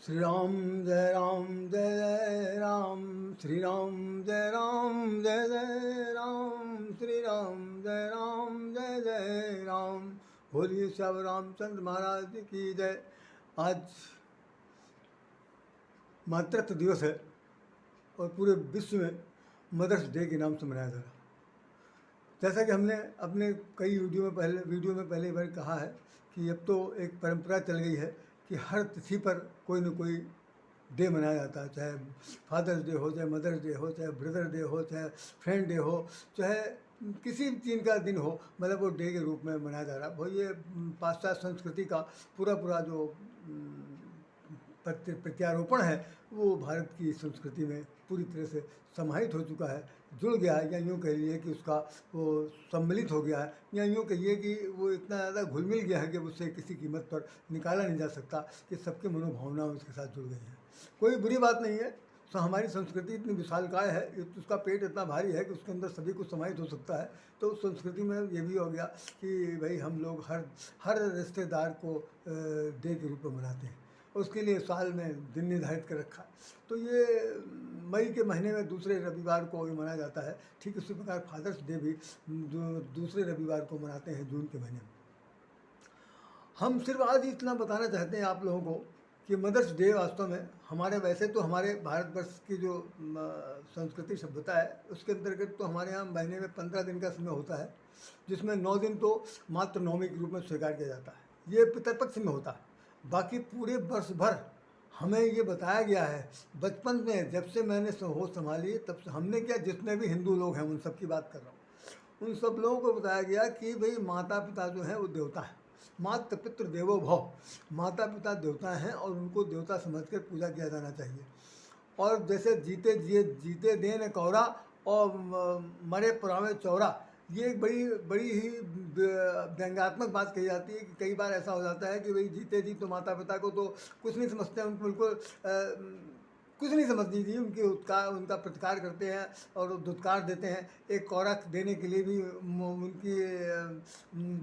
श्री राम जय राम जय जय राम, श्री राम जय राम जय जय राम, श्री राम जय राम जय जय राम। बोलिए श्याम रामचंद्र महाराज की जय। आज मातृत्व दिवस है और पूरे विश्व में मदर्स डे के नाम से मनाया जा रहा है। जैसा कि हमने अपने कई वीडियो में पहले बार कहा है कि अब तो एक परंपरा चल गई है कि हर तिथि पर कोई न कोई डे मनाया जाता है, चाहे फादर्स डे हो, चाहे मदर्स डे हो, चाहे ब्रदर डे हो, चाहे फ्रेंड डे हो, चाहे किसी चीज़ का दिन हो, मतलब वो डे के रूप में मनाया जा रहा है। वो ये पाश्चात्य संस्कृति का पूरा जो प्रत्यारोपण है वो भारत की संस्कृति में पूरी तरह से समाहित हो चुका है, जुड़ गया है, या यूँ कह लिए कि उसका वो सम्मिलित हो गया है, या यूँ कहिए कि वो इतना ज़्यादा घुल मिल गया है कि उससे किसी कीमत पर निकाला नहीं जा सकता, कि सबके मनोभावनाएं उसके साथ जुड़ गई हैं। कोई बुरी बात नहीं है। तो हमारी संस्कृति इतनी विशालकाय है, उसका पेट इतना भारी है कि उसके अंदर सभी कुछ समाहित हो सकता है। तो उस संस्कृति में ये भी हो गया कि भाई हम लोग हर रिश्तेदार को डे के रूप में मनाते हैं, उसके लिए साल में दिन निर्धारित कर रखा है। तो ये मई के महीने में दूसरे रविवार को मनाया जाता है। ठीक उसी प्रकार फादर्स डे भी दूसरे रविवार को मनाते हैं जून के महीने में। हम सिर्फ आज इतना बताना चाहते हैं आप लोगों को कि मदर्स डे वास्तव में हमारे, वैसे तो हमारे भारतवर्ष की जो संस्कृति सभ्यता है उसके अंतर्गत तो हमारे यहाँ महीने में 15 दिन का समय होता है, जिसमें 9 दिन तो मात्र नवमी के रूप में स्वीकार किया जाता है। ये पितृपक्ष में होता है। बाकी पूरे वर्ष भर हमें ये बताया गया है, बचपन में जब से मैंने होश संभाली तब से हमने क्या, जितने भी हिंदू लोग हैं उन सब की बात कर रहा हूँ, उन सब लोगों को बताया गया कि भाई माता पिता जो हैं वो देवता है। मातृ पितृ देवो भव, माता पिता देवता हैं और उनको देवता समझकर पूजा किया जाना चाहिए। और जैसे जीते देन कौरा और मरे पुरावे चौरा, ये एक बड़ी ही व्यंग्यात्मक बात कही जाती है कि कई बार ऐसा हो जाता है कि भाई जीते जी तो माता पिता को तो कुछ नहीं समझते हैं, उनको बिल्कुल कुछ नहीं समझती थी, उनका प्रतिकार करते हैं और दुत्कार देते हैं। एक कौरा देने के लिए भी उनकी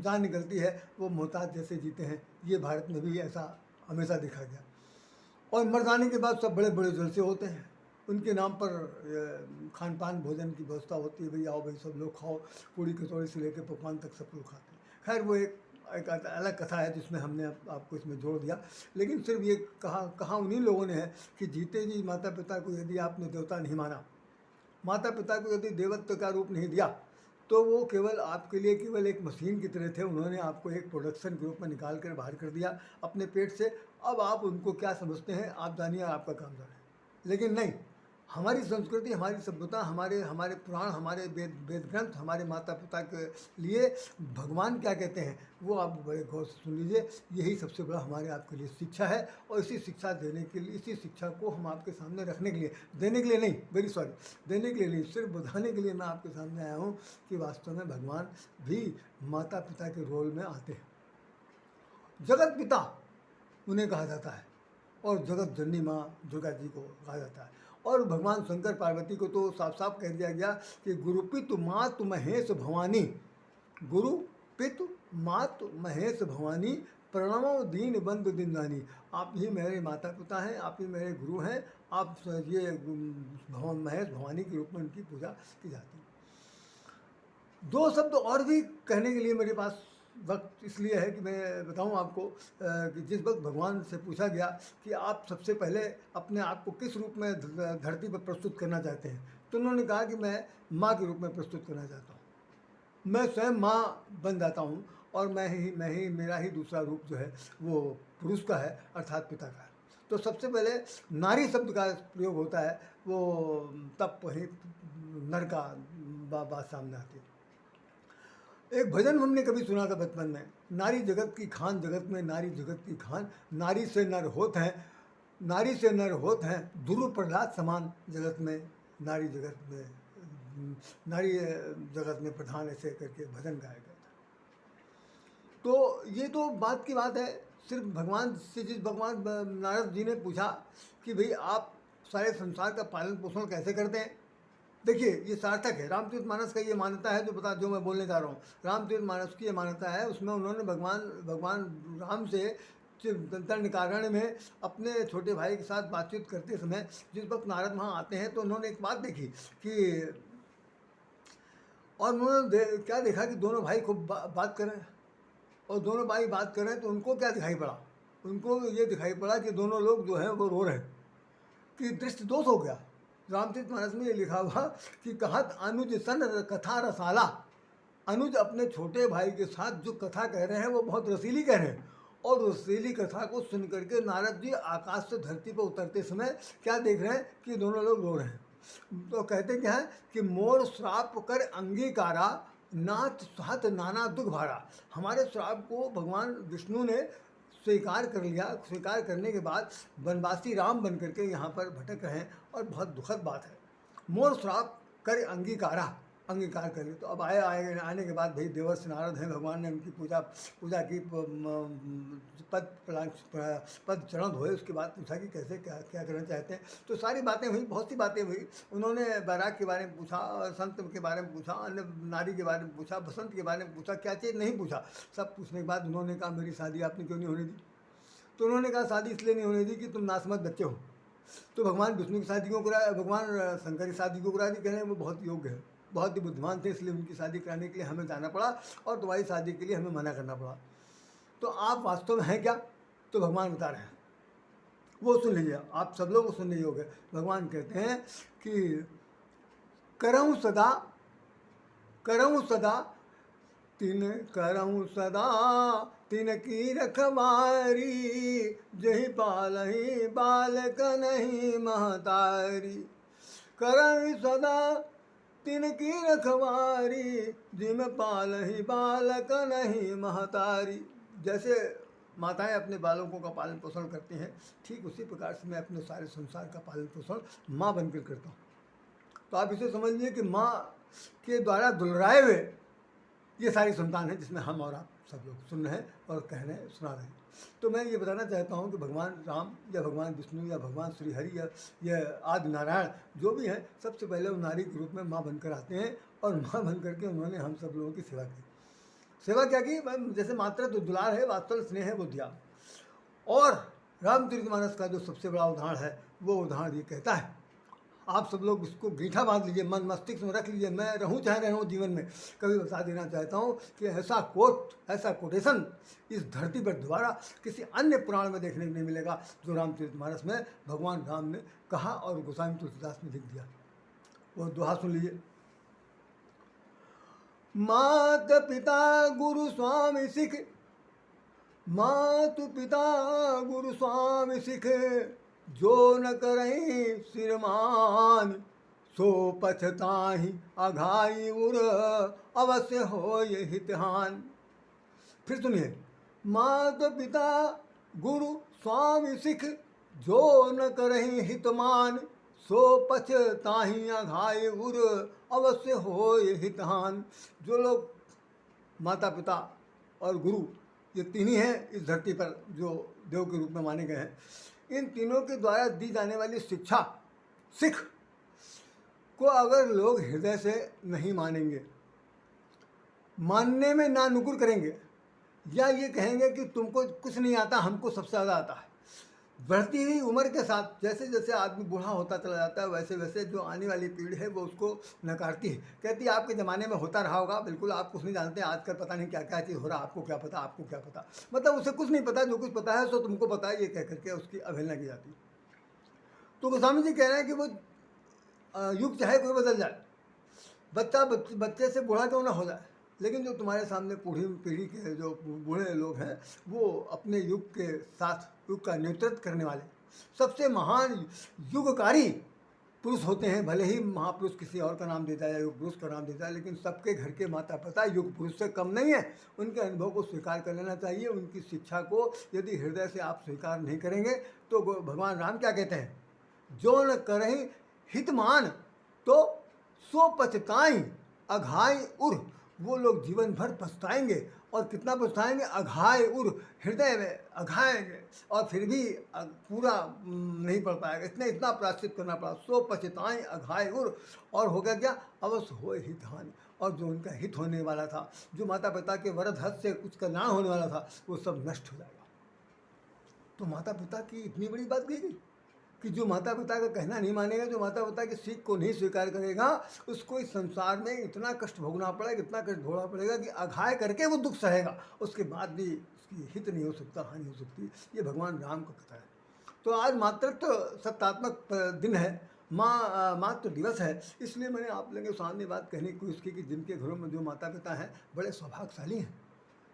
जान निकलती है, वो मोहताज जैसे जीते हैं। ये भारत में भी ऐसा हमेशा देखा गया। और मर जाने के बाद सब बड़े बड़े जलसे होते हैं, उनके नाम पर खान पान भोजन की व्यवस्था होती है, भाई आओ भाई सब लोग खाओ, पूड़ी कचौड़ी से लेकर पकवान तक सब लोग खाते हैं। खैर वो एक अलग कथा है जिसमें हमने आपको इसमें जोड़ दिया। लेकिन सिर्फ ये कहा उन्हीं लोगों ने है कि जीते जी माता पिता को यदि आपने देवता नहीं माना, माता पिता को यदि देवत्व का रूप नहीं दिया, तो वो केवल आपके लिए केवल एक मशीन की तरह थे। उन्होंने आपको एक प्रोडक्शन के रूप में निकाल कर बाहर कर दिया अपने पेट से। अब आप उनको क्या समझते हैं आप जानिए, आपका काम जाने। लेकिन नहीं, हमारी संस्कृति, हमारी सभ्यता, हमारे पुराण, हमारे वेद ग्रंथ, हमारे माता पिता के लिए भगवान क्या कहते हैं वो आप बड़े गौर से सुन लीजिए। यही सबसे बड़ा हमारे आपके लिए शिक्षा है। और इसी शिक्षा देने के लिए, इसी शिक्षा को हम आपके सामने रखने के लिए, देने के लिए नहीं, देने के लिए नहीं, सिर्फ बताने के लिए मैं आपके सामने आया हूँ कि वास्तव में भगवान भी माता पिता के रोल में आते हैं। जगत पिता उन्हें कहा जाता है और जगत जननी माँ दुर्गा जी को कहा जाता है। और भगवान शंकर पार्वती को तो साफ साफ कह दिया गया कि गुरु पितु मातु महेश भवानी, गुरु पितु मातु महेश भवानी, प्रणव दीन बंधु दीनदानी। आप ही मेरे माता पिता हैं, आप ही मेरे गुरु हैं। आप ये महेश भवानी के रूप में उनकी पूजा की जाती है। दो शब्द और भी कहने के लिए मेरे पास वक्त इसलिए है कि मैं बताऊं आपको कि जिस वक्त भगवान से पूछा गया कि आप सबसे पहले अपने आप को किस रूप में धरती पर प्रस्तुत करना चाहते हैं, तो उन्होंने कहा कि मैं माँ के रूप में प्रस्तुत करना चाहता हूँ। मैं स्वयं माँ बन जाता हूँ और मेरा ही दूसरा रूप जो है वो पुरुष का है, अर्थात पिता का है। तो सबसे पहले नारी शब्द का प्रयोग होता है, वो तब वहीं नर का बात सामने आती है। एक भजन हमने कभी सुना था बचपन में, नारी जगत की खान, जगत में नारी जगत की खान, नारी से नर होत हैं, नारी से नर होत हैं, ध्रुव प्रहलाद समान, जगत में नारी जगत में, नारी जगत में प्रधान, ऐसे करके भजन गाया गया था। तो ये तो बात की बात है। सिर्फ भगवान से, जिस भगवान नारद जी ने पूछा कि भाई आप सारे संसार का पालन पोषण कैसे करते हैं, देखिए ये सार्थक है। रामचरितमानस का ये मान्यता है जो मैं बोलने जा रहा हूँ। रामचरितमानस की ये मान्यता है, उसमें उन्होंने भगवान राम से दंडकारण्य में अपने छोटे भाई के साथ बातचीत करते समय जिस वक्त नारद वहाँ आते हैं तो उन्होंने एक बात देखी कि, और उन्होंने क्या देखा कि दोनों भाई खूब बात कर रहे हैं, और दोनों भाई बात कर रहे हैं तो उनको क्या दिखाई पड़ा, उनको ये दिखाई पड़ा कि दोनों लोग जो हैं वो रो रहे हैं, कि दृष्टि दोष हो गया। रामचरितमानस में ये लिखा हुआ कि कहत अनुज सन कथा रसाला, अनुज अपने छोटे भाई के साथ जो कथा कह रहे हैं वो बहुत रसीली कह रहे हैं, और रसीली कथा को सुन करके नारद जी आकाश से धरती पर उतरते समय क्या देख रहे हैं कि दोनों लोग रो रहे हैं। तो कहते क्या है कि मोर श्राप कर अंगीकारा नाथ सहत नाना दुख भारा, हमारे श्राप को भगवान विष्णु ने स्वीकार कर लिया। स्वीकार करने के बाद वनवासी राम बन करके यहाँ पर भटक रहे हैं, और बहुत दुखद बात है। मोर श्राप कर अंगीकारा, अंगीकार कर लिया। तो अब आने के बाद भाई देवर्षि नारद हैं, भगवान ने उनकी पूजा की, पद चरण धोए, उसके बाद पूछा कि कैसे क्या क्या करना चाहते हैं। तो सारी बातें हुई, बहुत सी बातें हुई। उन्होंने बैराग के बारे में पूछा, संत के बारे में पूछा, अन्य नारी के बारे में पूछा, बसंत के बारे में पूछा, क्या चीज़ नहीं पूछा। सब पूछने के बाद उन्होंने कहा मेरी शादी आपने क्यों नहीं होने दी। तो उन्होंने कहा शादी इसलिए नहीं होने दी कि तुम नासमत बच्चे हो। तो भगवान विष्णु की शादी क्यों करा, भगवान शंकर की शादी क्यों करा दी, कह रहे हैं वो बहुत योग्य है, बहुत ही बुद्धिमान थे, इसलिए उनकी शादी कराने के लिए हमें जाना पड़ा, और तुम्हारी शादी के लिए हमें मना करना पड़ा। तो आप वास्तव में हैं क्या। तो भगवान बता रहे हैं, वो सुन लीजिए, आप सब लोग सुनने योग्य। भगवान कहते हैं कि करऊँ सदा, करऊँ सदा तिन करऊँ सदा तिन की रखवारी, जही पालही बालक नहीं महतारी। करऊँ सदा तिन की रखवारी, जिम पालही बालक नहीं महतारी। जैसे माताएं अपने बालकों का पालन पोषण करती हैं, ठीक उसी प्रकार से मैं अपने सारे संसार का पालन पोषण माँ बनकर करता हूँ। तो आप इसे समझ लीजिए कि माँ के द्वारा दुलराए हुए ये सारी संतान है, जिसमें हम और आप सब लोग सुन रहे हैं और कह रहे हैं, सुना रहे हैं। तो मैं ये बताना चाहता हूँ कि भगवान राम या भगवान विष्णु या भगवान श्री हरि या आदि नारायण जो भी हैं, सबसे पहले वो नारी के रूप में माँ बनकर आते हैं, और माँ बन करके उन्होंने हम सब लोगों की सेवा की। सेवा क्या की, जैसे मात्र तो दुलार है, वात्सल स्नेह है, वो दिया। और रामचरितमानस का जो सबसे बड़ा उदाहरण है, वो उदाहरण ये कहता है, आप सब लोग इसको गीठा बांध लीजिए, मन मस्तिष्क में रख लीजिए, मैं रहूं चाहे न रहूं जीवन में, कभी बता देना चाहता हूं कि ऐसा कोट, ऐसा कोटेशन इस धरती पर दोबारा किसी अन्य पुराण में देखने को नहीं मिलेगा, जो रामचरितमानस में भगवान राम ने कहा और गोस्वामी तुलसीदास ने लिख दिया। वो दोहा सुन लीजिए। मात पिता गुरु स्वामी सिख, मातु पिता गुरु स्वामी सिख, जो न करहीं सिरमान, सो पछताहि अघाई उर, अवश्य हो ये हितहान। फिर सुनिए, माता पिता गुरु स्वामी सिख, जो न करहीं हितमान, सो पछताहि अघाई उर, अवश्य हो ये हितहान। जो लोग माता पिता और गुरु, ये तीन ही हैं इस धरती पर जो देव के रूप में माने गए हैं, इन तीनों के द्वारा दी जाने वाली शिक्षा, सिख को अगर लोग हृदय से नहीं मानेंगे, मानने में ना नुकुर करेंगे, या ये कहेंगे कि तुमको कुछ नहीं आता, हमको सबसे ज़्यादा आता है, बढ़ती हुई उम्र के साथ जैसे जैसे आदमी बूढ़ा होता चला जाता है, वैसे वैसे जो आने वाली पीढ़ी है वो उसको नकारती है, कहती है आपके ज़माने में होता रहा होगा, बिल्कुल आप कुछ नहीं जानते, आजकल पता नहीं क्या क्या चीज़ हो रहा, आपको क्या पता, आपको क्या पता। मतलब उसे कुछ नहीं पता, जो कुछ पता है सो तुमको पता है, ये कह करके उसकी अवहेलना की जाती है। तो गोस्वामी जी कह रहे हैं कि वो युग चाहे कोई बदल जाए, बच्चे से बूढ़ा क्यों ना हो जाए, लेकिन जो तुम्हारे सामने पीढ़ी के जो बूढ़े लोग हैं, वो अपने युग के साथ युग का नेतृत्व करने वाले सबसे महान युगकारी पुरुष होते हैं। भले ही महापुरुष किसी और का नाम देता है, युग पुरुष का नाम देता है, लेकिन सबके घर के माता पिता युग पुरुष से कम नहीं है। उनके अनुभव को स्वीकार कर लेना चाहिए। उनकी शिक्षा को यदि हृदय से आप स्वीकार नहीं करेंगे तो भगवान राम क्या कहते हैं, जो न करें हितमान तो सो पछताई अघाई उर। वो लोग जीवन भर पछताएंगे, और कितना पछताएंगे, अघाए उर, हृदय में अघाएंगे, और फिर भी पूरा नहीं पढ़ पाएगा, इतना प्रायश्चित करना पड़ा। सो पछताएं अघाए उर, और हो गया क्या, अवश्य हो हित हानि। और जो उनका हित होने वाला था, जो माता पिता के वरद हस्त से कुछ कल्याण होने वाला था, वो सब नष्ट हो जाएगा। तो माता पिता की इतनी बड़ी बात कही गई कि जो माता पिता का कहना नहीं मानेगा, जो माता पिता की सीख को नहीं स्वीकार करेगा, उसको इस संसार में इतना कष्ट भोगना पड़ेगा, इतना कष्ट भोगना पड़ेगा कि अघाय करके वो दुख सहेगा, उसके बाद भी उसकी हित नहीं हो सकता, हानि हो सकती। ये भगवान राम का कथा है। तो आज मातृत्व सत्तात्मक दिन है, मातृ दिवस है, इसलिए मैंने आप लोगों के सामने बात कहने की कोशिश की कि जिनके घरों में जो माता पिता हैं बड़े सौभाग्यशाली हैं,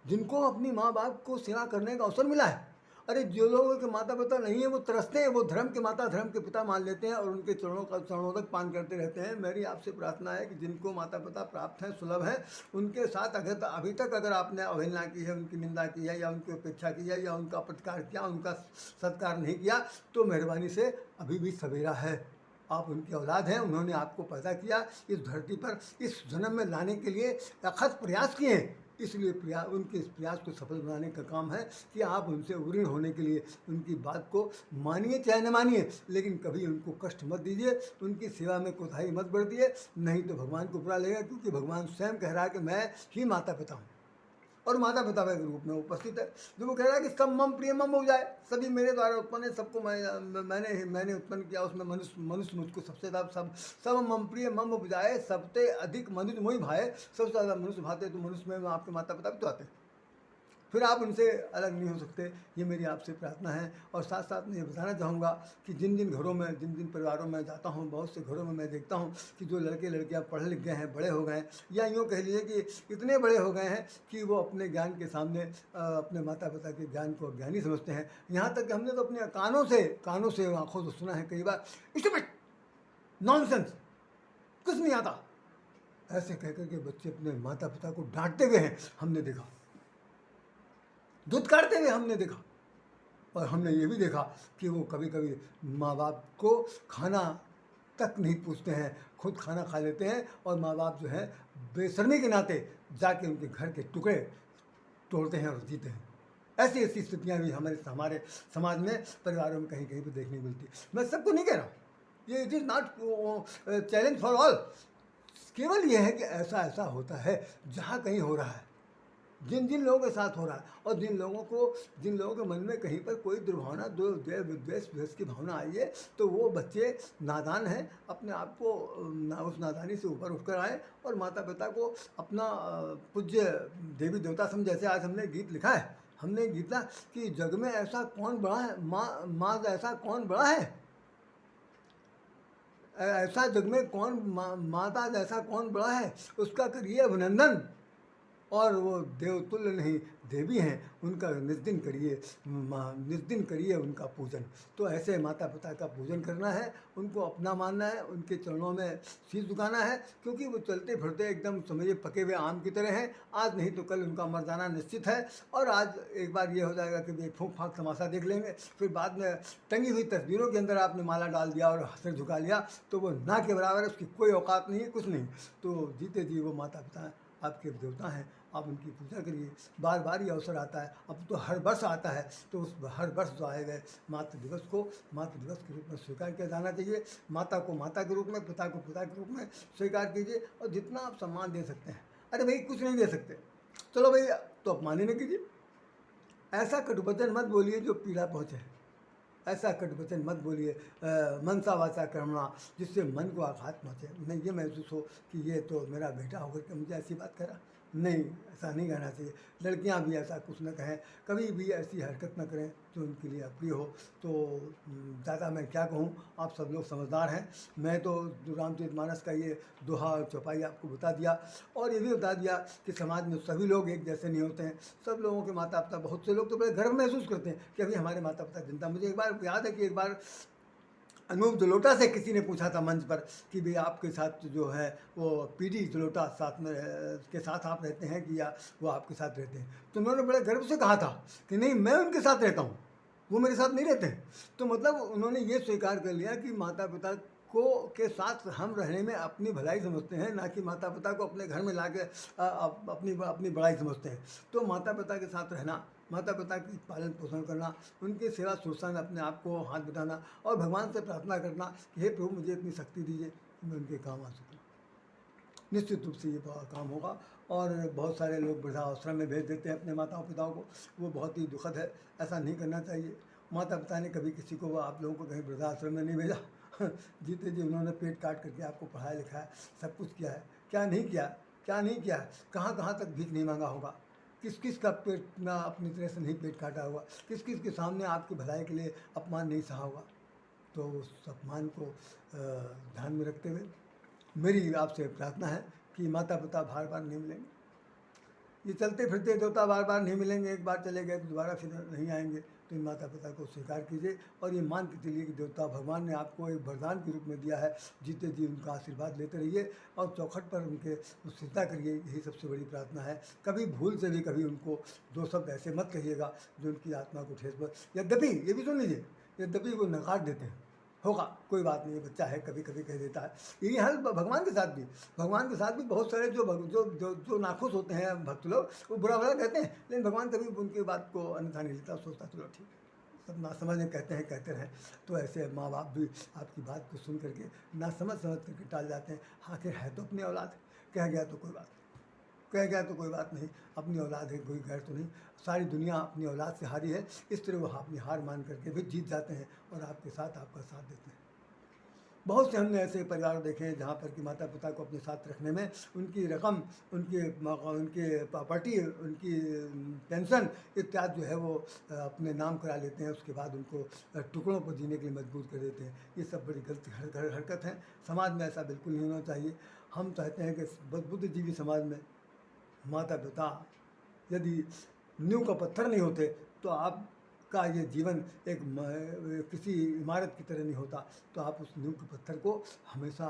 जिनको अपनी माँ बाप को सेवा करने का अवसर मिला है। अरे जो लोगों के माता पिता नहीं है वो तरसते हैं, वो धर्म के माता धर्म के पिता मान लेते हैं और उनके चरणों तक पान करते रहते हैं। मेरी आपसे प्रार्थना है कि जिनको माता पिता प्राप्त हैं, सुलभ हैं, उनके साथ अगर अभी तक अगर आपने अवहेलना की है, उनकी निंदा की है या उनकी उपेक्षा की है या उनका प्रतिकार किया, उनका सत्कार नहीं किया, तो मेहरबानी से अभी भी सवेरा है। आप उनकी औलाद हैं, उन्होंने आपको पैदा किया, इस धरती पर इस जन्म में लाने के लिए अथक प्रयास किए हैं, इसलिए उनके इस प्रयास को सफल बनाने का काम है कि आप उनसे ऋणी होने के लिए उनकी बात को मानिए चाहे न मानिए, लेकिन कभी उनको कष्ट मत दीजिए, उनकी सेवा में कोताही मत बरतिए, नहीं तो भगवान को बुरा लगेगा। क्योंकि भगवान स्वयं कह रहा है कि मैं ही माता पिता हूँ और माता पिता के रूप में उपस्थित है। जो वो कह रहा है कि सब मम प्रिय मम उपजाए, सभी मेरे द्वारा उत्पन्न है, सबको मैंने उत्पन्न किया, उसमें मनुष्य मुझको सबसे ज़्यादा सब मम प्रिय मम उपजाए, सबसे अधिक मनुष्य मोहि भाए, सबसे ज़्यादा मनुष्य भाते तो मनुष्य में आपके माता पिता भी तो आते हैं, फिर आप उनसे अलग नहीं हो सकते। ये मेरी आपसे प्रार्थना है। और साथ साथ मैं ये बताना चाहूँगा कि जिन जिन घरों में, जिन जिन परिवारों में जाता हूँ, बहुत से घरों में मैं देखता हूँ कि जो लड़के लड़कियाँ पढ़े लिख गए हैं, बड़े हो गए हैं, या यूँ कह लीजिए कि इतने बड़े हो गए हैं कि वो अपने ज्ञान के सामने अपने माता पिता के ज्ञान को अज्ञानी समझते हैं। यहाँ तक कि हमने तो अपने कानों से आँखों से सुना है कई बार, स्टूपिड, नॉनसेंस, कुछ नहीं आता, ऐसे कह कर के बच्चे अपने माता पिता को डांटते हुए हैं, हमने देखा, धुतकारते हुए हमने देखा। और हमने ये भी देखा कि वो कभी कभी माँ बाप को खाना तक नहीं पूछते हैं, खुद खाना खा लेते हैं और माँ बाप जो है बेशर्मी के नाते जाके उनके घर के टुकड़े तोड़ते हैं और जीते हैं। ऐसी ऐसी स्थितियाँ भी हमारे समाज में, परिवारों में कहीं कहीं पर देखने को मिलती। मैं सबको नहीं कह रहा हूँ, ये it is not challenge for all, केवल ये है कि ऐसा ऐसा होता है जहाँ कहीं हो रहा है, जिन जिन लोगों के साथ हो रहा है, और जिन लोगों के मन में कहीं पर कोई दुर्भावना, द्वेष की भावना आई है, तो वो बच्चे नादान हैं, अपने आप को उस नादानी से ऊपर उठकर आए और माता पिता को अपना पूज्य देवी देवता समझ। जैसे आज हमने गीत लिखा है, हमने गीत लिखा कि जग में ऐसा कौन बड़ा है, माँ ऐसा कौन बड़ा है, ऐसा जग में कौन माता जैसा कौन बड़ा है, उसका करिए अभिनंदन, और वो देवतुल्य नहीं देवी हैं, उनका निस्दिन करिए उनका पूजन। तो ऐसे माता पिता का पूजन करना है, उनको अपना मानना है, उनके चरणों में शीश झुकाना है, क्योंकि वो चलते फिरते एकदम समझिए पके हुए आम की तरह हैं, आज नहीं तो कल उनका मर जाना निश्चित है। और आज एक बार ये हो जाएगा कि वे फूंक फाक तमाशा देख लेंगे, फिर बाद में टंगी हुई तस्वीरों के अंदर आपने माला डाल दिया और सिर झुका लिया तो वो ना के बराबर है, उसकी कोई औकात नहीं है, कुछ नहीं। तो जीते जी वो माता पिता आपके देवता हैं, आप उनकी पूजा करिए। बार बार ये अवसर आता है, अब तो हर वर्ष आता है, तो उस हर वर्ष जो आए गए मातृ दिवस को मातृ दिवस के रूप में स्वीकार किया जाना चाहिए। माता को माता के रूप में, पिता को पिता के रूप में स्वीकार कीजिए, और जितना आप सम्मान दे सकते हैं। अरे भाई कुछ नहीं दे सकते, चलो भाई तो अपमान ही न कीजिए, ऐसा कटुवचन मत बोलिए जो पीड़ा पहुँचे, ऐसा कटुवचन मत बोलिए मनसा वाचा कर्मणा जिससे मन को आघात पहुँचे। नहीं ये महसूस हो कि ये तो मेरा बेटा होकर के मुझे ऐसी बात करा, नहीं, ऐसा नहीं कहना चाहिए। लड़कियां भी ऐसा कुछ न कहें, कभी भी ऐसी हरकत न करें जो उनके लिए अप्रिय हो। तो ज़्यादा मैं क्या कहूँ, आप सब लोग समझदार हैं। मैं तो रामचरितमानस का ये दोहा और चौपाई आपको बता दिया, और ये भी बता दिया कि समाज में सभी लोग एक जैसे नहीं होते हैं। सब लोगों के माता पिता, बहुत से लोग तो बड़े गर्व महसूस करते हैं कि अभी हमारे माता पिता जिंदा। मुझे एक बार याद है कि एक बार अनूप जलोटा से किसी ने पूछा था मंच पर कि भाई आपके साथ जो है वो पीडी जलोटा साथ में के साथ आप रहते हैं कि या वो आपके साथ रहते हैं, तो उन्होंने बड़े गर्व से कहा था कि नहीं, मैं उनके साथ रहता हूँ, वो मेरे साथ नहीं रहते हैं। तो मतलब उन्होंने ये स्वीकार कर लिया कि माता पिता को के साथ हम रहने में अपनी भलाई समझते हैं, ना कि माता पिता को अपने घर में ला के अपनी बड़ाई समझते हैं। तो माता पिता के साथ रहना, माता पिता की पालन पोषण करना, उनकी सेवा शुश्रूषा में अपने आप को हाथ बटाना, और भगवान से प्रार्थना करना कि हे प्रभु मुझे इतनी शक्ति दीजिए कि मैं उनके काम आ सकूँ। निश्चित रूप से ये काम होगा। और बहुत सारे लोग वृद्धाश्रम में भेज देते हैं अपने माताओं पिताओं को, वो बहुत ही दुखद है, ऐसा नहीं करना चाहिए। माता पिता ने कभी किसी को आप लोगों को कहीं वृद्धाश्रम में नहीं भेजा। जीते जी उन्होंने पेट काट करके आपको पढ़ाया लिखाया, सब कुछ किया है। क्या नहीं किया, क्या नहीं किया है, कहाँ कहाँ तक भीख नहीं मांगा होगा, किस किस का पेट ना अपनी तरह से नहीं पेट काटा होगा, किस किस के सामने आपकी भलाई के लिए अपमान नहीं सहा होगा। तो उस अपमान को ध्यान में रखते हुए मेरी आपसे प्रार्थना है कि माता पिता बार बार नहीं मिलेंगे, ये चलते फिरते देवता बार बार नहीं मिलेंगे, एक बार चले गए तो दोबारा फिर नहीं आएंगे। तो इन माता पिता को स्वीकार कीजिए और ये मान के चलिए कि देवता भगवान ने आपको एक वरदान के रूप में दिया है। जीते जी उनका आशीर्वाद लेते रहिए और चौखट पर उनके स्थिरता करिए, यही सबसे बड़ी प्रार्थना है। कभी भूल से भी कभी उनको दो शब्द ऐसे मत कहिएगा जो उनकी आत्मा को ठेस पहुंचे। यद्यपि ये भी सुन लीजिए, यद्यपि वो नकार देते हैं, होगा कोई बात नहीं, बच्चा है कभी कभी कह देता है। यही हाल भगवान के साथ भी, भगवान के साथ भी बहुत सारे जो नाखुश होते हैं भक्त लोग, वो बुरा भला कहते हैं, लेकिन भगवान कभी उनकी बात को अन्यथा नहीं लेता, सोचता चलो ठीक है, सब नासमझ कहते हैं, कहते रहें। तो ऐसे माँ बाप भी आपकी बात को सुन करके नासमझ समझ करके टाल जाते हैं। आखिर है तो अपनी औलाद, कह गया तो कोई बात, कह गया तो कोई बात नहीं, अपनी औलाद है, कोई गैर तो नहीं। सारी दुनिया अपनी औलाद से हारी है, इस तरह वो अपनी हार मान करके भी जीत जाते हैं और आपके साथ आपका साथ देते हैं। बहुत से हमने ऐसे परिवार देखे हैं जहाँ पर कि माता पिता को अपने साथ रखने में उनकी रकम, उनके प्रॉपर्टी, उनकी पेंशन इत्यादि जो है वो अपने नाम करा लेते हैं, उसके बाद उनको टुकड़ों पर जीने के लिए मजबूर कर देते हैं। ये सब बड़ी गलत हरकत है। समाज में ऐसा बिल्कुल नहीं होना चाहिए। हम चाहते हैं कि बुद्धिजीवी समाज में माता पिता यदि नींव का पत्थर नहीं होते तो आपका ये जीवन एक किसी इमारत की तरह नहीं होता। तो आप उस नींव के पत्थर को हमेशा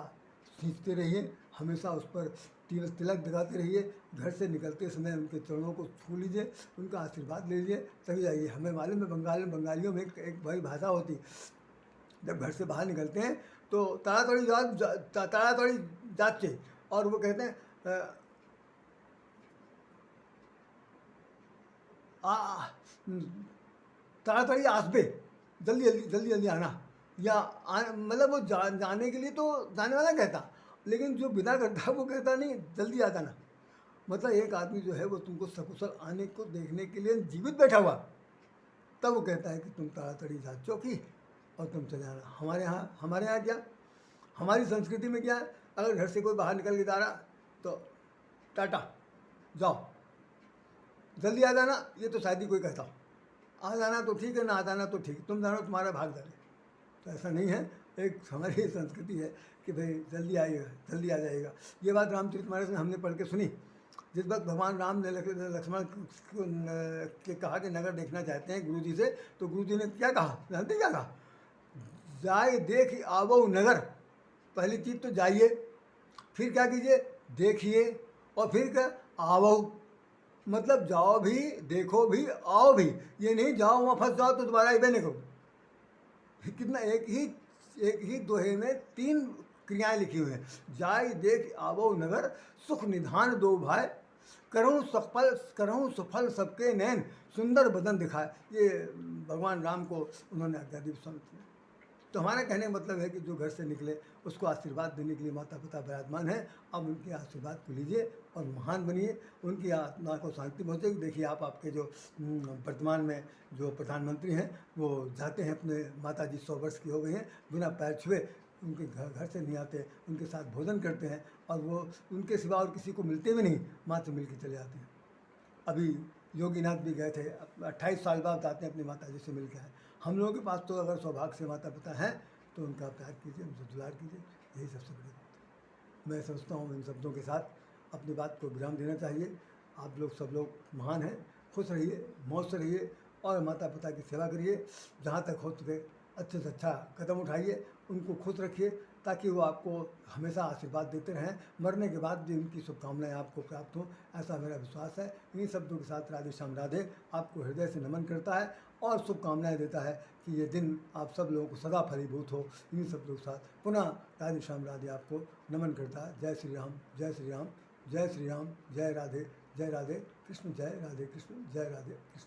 सींचते रहिए, हमेशा उस पर तिलक लगाते रहिए। घर से निकलते समय उनके चरणों को छू लीजिए, उनका आशीर्वाद ले लीजिए, तभी जाइए। हमें मालूम है बंगालियों में एक बड़ी भाषा होती, जब घर से बाहर निकलते हैं तो ताड़ातड़ी जाते, और वो कहते हैं ताड़ातड़ी आसबे, जल्दी जल्दी जल्दी जल्दी आना, या मतलब वो जाने के लिए तो जाने वाला कहता, लेकिन जो विदा करता है वो कहता नहीं जल्दी आ जाना। मतलब एक आदमी जो है वो तुमको सकुशल आने को देखने के लिए जीवित बैठा हुआ, तब वो कहता है कि तुम ताड़ातड़ी जा चौकी और तुम चले आना। हमारे यहाँ क्या, हमारी संस्कृति में क्या है, अगर घर से कोई बाहर निकल के जा रहा तो टाटा जाओ, जल्दी आ जाना, ये तो शायद ही कोई कहता, आ जाना तो ठीक है, ना आ जाना तो ठीक, तुम जानो तुम्हारा भाग जाए। तो ऐसा नहीं है, एक हमारी संस्कृति है कि भाई जल्दी आइएगा, जल्दी आ जाएगा। ये बात रामचरितमानस में हमने पढ़ के सुनी। जिस वक्त भगवान राम ने लक्ष्मण के कहा कि नगर देखना चाहते हैं गुरु जी से, तो गुरु जी ने क्या कहा, जानते क्या कहा, जाए देख आवो नगर। पहली चीज़ तो जाइए, फिर क्या कीजिए, देखिए, और फिर क्या, आवो, मतलब जाओ भी, देखो भी, आओ भी। ये नहीं जाओ वहाँ फंस जाओ तो दोबारा इबे नहीं करो। कितना एक ही दोहे में 3 क्रियाएं लिखी हुई हैं। जाय देख आवो नगर, सुख निधान दो भाई, करहूँ सफल सबके नैन, सुंदर बदन दिखाए। ये भगवान राम को उन्होंने आज्ञा दी संत ने। तो हमारा कहने का मतलब है कि जो घर से निकले उसको आशीर्वाद देने के लिए माता पिता विराजमान है। अब उनके आशीर्वाद को लीजिए और महान बनिए, उनकी आत्मा को शांति पहुँचेगी। देखिए आपके जो वर्तमान में जो प्रधानमंत्री हैं वो जाते हैं अपने, माता जी 100 वर्ष की हो गई हैं, बिना पैर छुए उनके घर से नहीं आते, उनके साथ भोजन करते हैं, और वो उनके सिवा और किसी को मिलते भी नहीं, माँ से मिल के चले आते हैं। अभी योगीनाथ भी गए थे, 28 साल बाद आते हैं अपनी माता जी से मिल के आए। हम लोगों के पास तो अगर सौभाग्य से माता पिता हैं तो उनका प्यार कीजिए, उनसे दुलार कीजिए, यही सबसे बड़ी बात है। मैं समझता हूँ इन शब्दों के साथ अपनी बात को विराम देना चाहिए। आप लोग सब लोग महान हैं, खुश रहिए, मौज से रहिए और माता पिता की सेवा करिए। जहाँ तक हो सके अच्छे से अच्छा कदम उठाइए, उनको खुश रखिए ताकि वो आपको हमेशा आशीर्वाद देते रहें। मरने के बाद भी उनकी शुभकामनाएं आपको प्राप्त हों, ऐसा मेरा विश्वास है। इन्हीं शब्दों के साथ राधे श्याम राधे आपको हृदय से नमन करता है और शुभकामनाएं देता है कि ये दिन आप सब लोगों को सदा फलीभूत हो। इन्हीं शब्दों के साथ पुनः राधे श्याम राधे आपको नमन करता है। जय श्री राम, जय श्री राम, जय श्री राम, जय राधे कृष्ण, जय राधे कृष्ण, जय राधे कृष्ण।